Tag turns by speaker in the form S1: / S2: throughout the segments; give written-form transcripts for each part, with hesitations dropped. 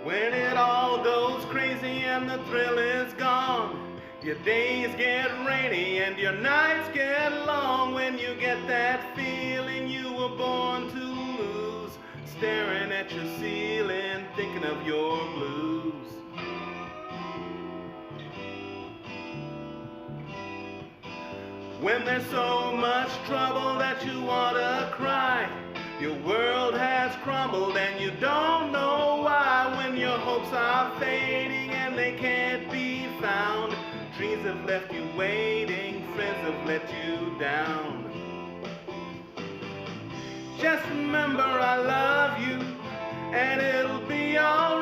S1: When it all goes crazy and the thrill is gone, your days get rainy and your nights get long. When you get that feeling you were born to lose, staring at your ceiling, thinking of your blues. When there's so much trouble that you wanna cry, your world has crumbled and you don't know why. When your hopes are fading and they can't be found, dreams have left you waiting, friends have let you down. Just remember I love you and it'll be alright.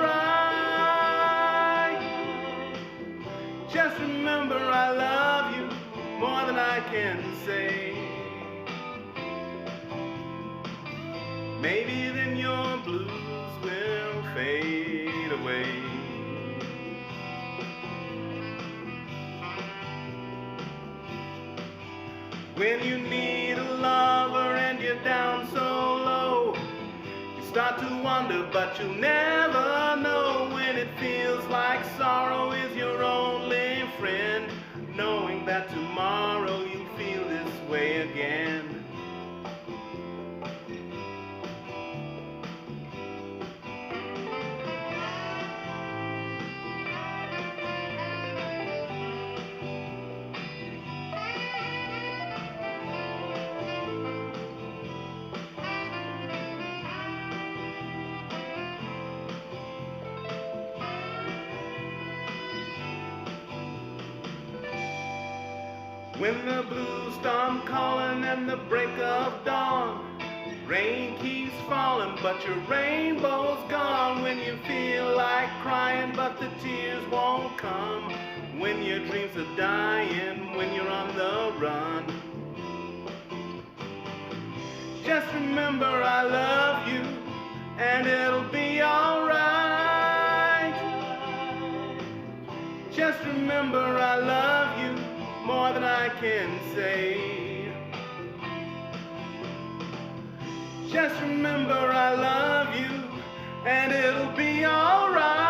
S1: Just remember I love you more than I can say. Maybe then your blues will fade away. When you need a lover and you're down so low, you start to wonder but you'll never know. When it feels like sorrow is your only friend, knowing that tomorrow you'll feel this way again. When the blues start calling and the break of dawn, rain keeps falling but your rainbow's gone. When you feel like crying but the tears won't come, when your dreams are dying, when you're on the run, just remember I love you and it'll be alright. Just remember I love you more than I can say. Just remember I love you and it'll be alright.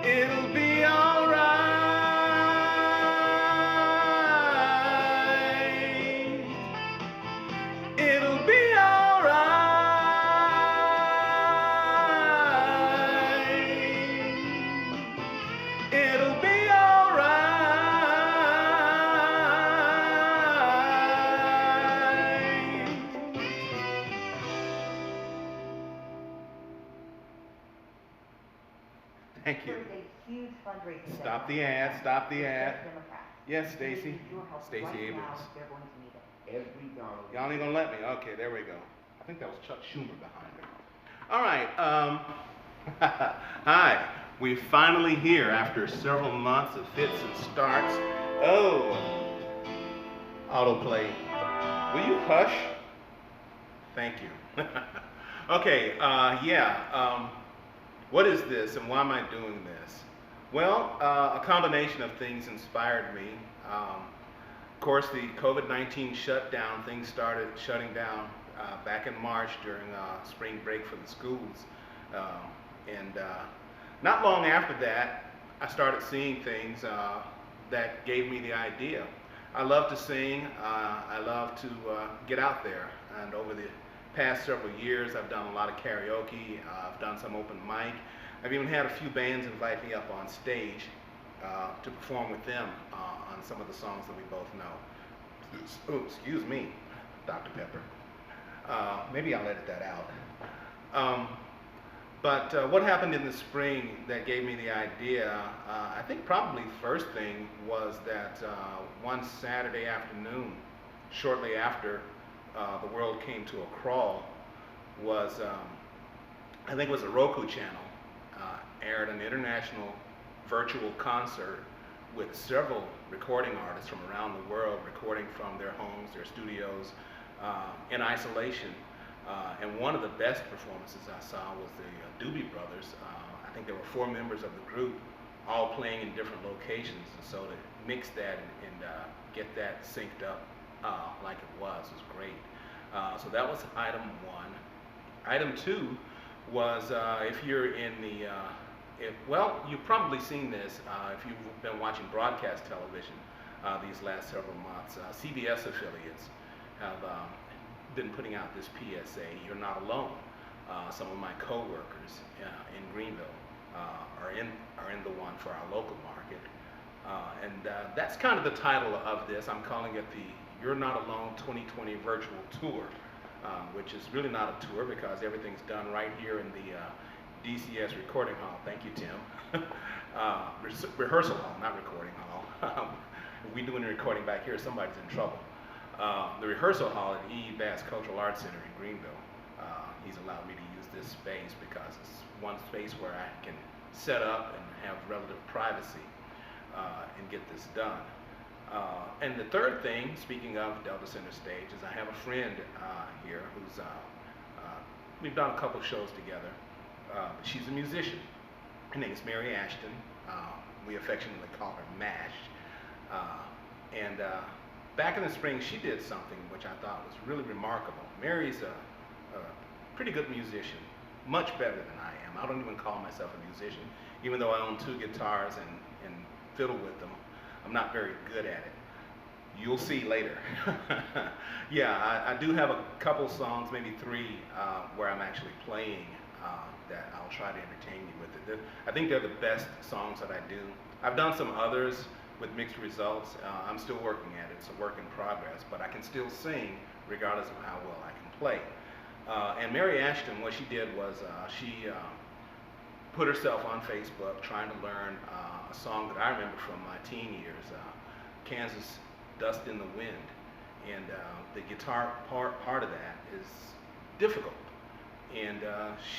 S1: It'll be alright. It'll be alright. It'll be alright. Thank you.
S2: There is a huge fundraising.
S1: Stop the
S2: deadline
S1: ad, stop the
S2: for
S1: ad.
S2: Democrats.
S1: Yes, Stacy.
S2: With your help
S1: Stacey
S2: right
S1: Abrams.
S2: now, they're going to need it.
S3: Every dollar.
S1: Y'all ain't gonna let me. Okay, there we go. I think that was Chuck Schumer behind her. All right. Hi. We're finally here after several months of fits and starts. Oh, autoplay. Will you hush? Thank you. Okay. What is this and why am I doing this? Well, a combination of things inspired me. Of course, the COVID-19 shutdown, things started shutting down back in March during spring break for the schools. Not long after that, I started seeing things that gave me the idea. I love to sing, I love to get out there, and over the past several years I've done a lot of karaoke, I've done some open mic, I've even had a few bands invite me up on stage to perform with them on some of the songs that we both know. Oh, excuse me, Dr. Pepper. Maybe I'll edit that out. But what happened in the spring that gave me the idea, I think probably the first thing was that one Saturday afternoon, shortly after the world came to a crawl, was, I think it was a Roku channel, aired an international virtual concert with several recording artists from around the world recording from their homes, their studios, in isolation. And one of the best performances I saw was the Doobie Brothers. I think there were 4 members of the group all playing in different locations. And so to mix that and get that synced up like it was great. So that was item one. Item two was if you're in the, well, you've probably seen this if you've been watching broadcast television these last several months. CBS affiliates have been putting out this PSA, "You're not alone." Some of my coworkers in Greenville are in the one for our local market. That's kind of the title of this. I'm calling it the "You're Not Alone 2020 Virtual Tour," which is really not a tour because everything's done right here in the DCS recording hall. Thank you, Tim. Rehearsal hall, not recording hall. If we doing the recording back here, somebody's in trouble. The rehearsal hall at E. Bass Cultural Arts Center in Greenville. He's allowed me to use this space because it's one space where I can set up and have relative privacy and get this done. And the third thing, speaking of Delta Center Stage, is I have a friend here who's, we've done a couple shows together. She's a musician. Her name is Mary Ashton. We affectionately call her MASH. Back in the spring, she did something which I thought was really remarkable. Mary's a pretty good musician, much better than I am. I don't even call myself a musician, even though I own 2 guitars and fiddle with them. I'm not very good at it. You'll see later. Yeah, I do have a couple songs, maybe 3, where I'm actually playing that I'll try to entertain you with it. I think they're the best songs that I do. I've done some others with mixed results. I'm still working at it. It's a work in progress, but I can still sing regardless of how well I can play. And Mary Ashton, what she did was she put herself on Facebook trying to learn a song that I remember from my teen years, Kansas Dust in the Wind. And the guitar part of that is difficult. And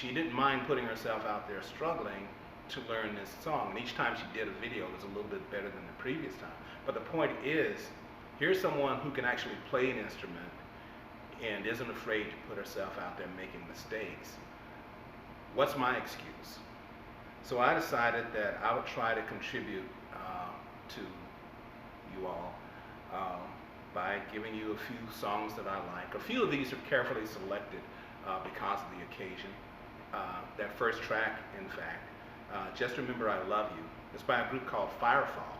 S1: she didn't mind putting herself out there struggling to learn this song. And each time she did a video, it was a little bit better than the previous time. But the point is, here's someone who can actually play an instrument and isn't afraid to put herself out there making mistakes. What's my excuse? So I decided that I would try to contribute to you all by giving you a few songs that I like. A few of these are carefully selected because of the occasion. That first track, in fact, Just Remember I Love You, is by a group called Firefall.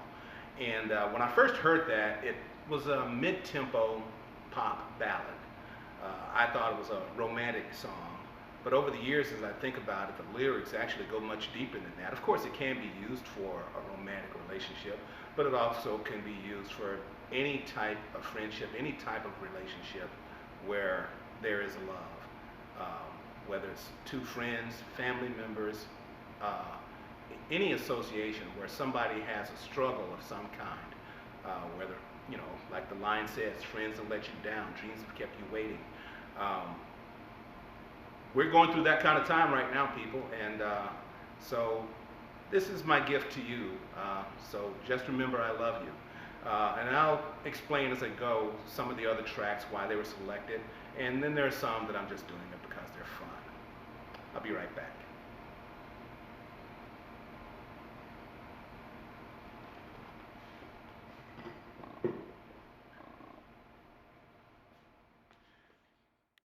S1: And when I first heard that, it was a mid-tempo pop ballad. I thought it was a romantic song, but over the years, as I think about it, the lyrics actually go much deeper than that. Of course, it can be used for a romantic relationship, but it also can be used for any type of friendship, any type of relationship where there is love, whether it's 2 friends, family members, any association where somebody has a struggle of some kind, whether, you know, like the line says, friends have let you down, dreams have kept you waiting. We're going through that kind of time right now, people, and so this is my gift to you. So just remember I love you. And I'll explain as I go some of the other tracks, why they were selected, and then there are some that I'm just doing it because they're fun. I'll be right back.